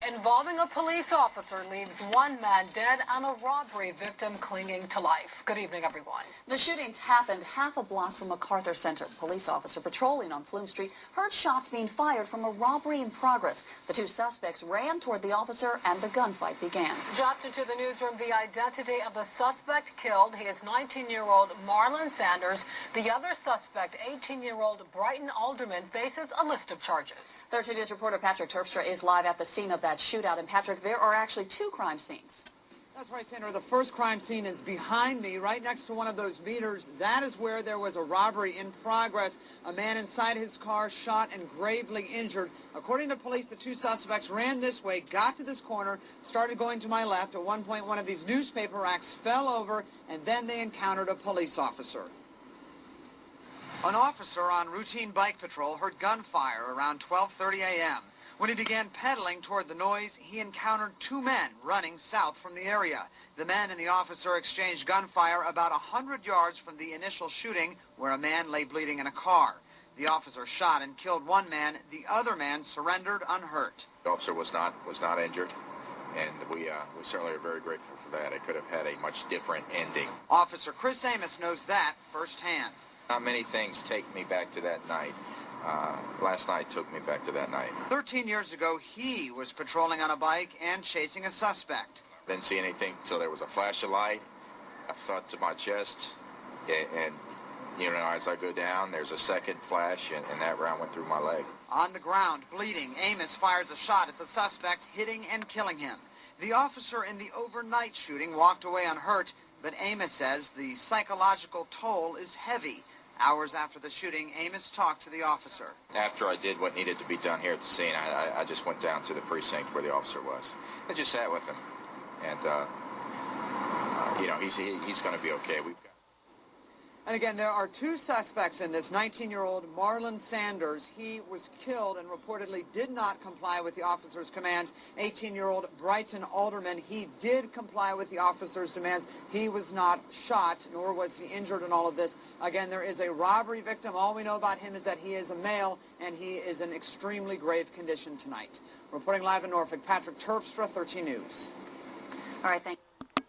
involving a police officer leaves one man dead and a robbery victim clinging to life. Good evening, everyone. The shootings happened half a block from MacArthur Center. Police officer patrolling on Plume Street heard shots being fired from a robbery in progress. The two suspects ran toward the officer and the gunfight began. Just into the newsroom, the identity of the suspect killed. He is 19-year-old Marlon Sanders. The other suspect, 18-year-old Brighton Alderman, faces a list of charges. 13 News reporter Patrick Terpstra is live at the scene of that shootout. And Patrick, there are actually two crime scenes. That's right, Sandra. The first crime scene is behind me, right next to one of those meters. That is where there was a robbery in progress. A man inside his car shot and gravely injured. According to police, the two suspects ran this way, got to this corner, started going to my left. At one point, one of these newspaper racks fell over, and then they encountered a police officer. An officer on routine bike patrol heard gunfire around 12:30 a.m. When he began pedaling toward the noise, he encountered two men running south from the area. The men and the officer exchanged gunfire about 100 yards from the initial shooting, where a man lay bleeding in a car. The officer shot and killed one man. The other man surrendered unhurt. The officer was not injured, and we certainly are very grateful for that. It could have had a much different ending. Officer Chris Amos knows that firsthand. Not many things take me back to that night. Last night took me back to that night. 13 years ago, he was patrolling on a bike and chasing a suspect. Didn't see anything until there was a flash of light. I thought to my chest, and you know, as I go down, there's a second flash, and that round went through my leg. On the ground, bleeding, Amos fires a shot at the suspect, hitting and killing him. The officer in the overnight shooting walked away unhurt, but Amos says the psychological toll is heavy. Hours after the shooting, Amos talked to the officer. After I did what needed to be done here at the scene, I just went down to the precinct where the officer was. I just sat with him, and you know, he's going to be okay. And again, there are two suspects in this. 19-year-old Marlon Sanders, he was killed and reportedly did not comply with the officer's commands. 18-year-old Brighton Alderman, he did comply with the officer's demands. He was not shot, nor was he injured in all of this. Again, there is a robbery victim. All we know about him is that he is a male, and he is in extremely grave condition tonight. Reporting live in Norfolk, Patrick Terpstra, 13 News. All right, thank you.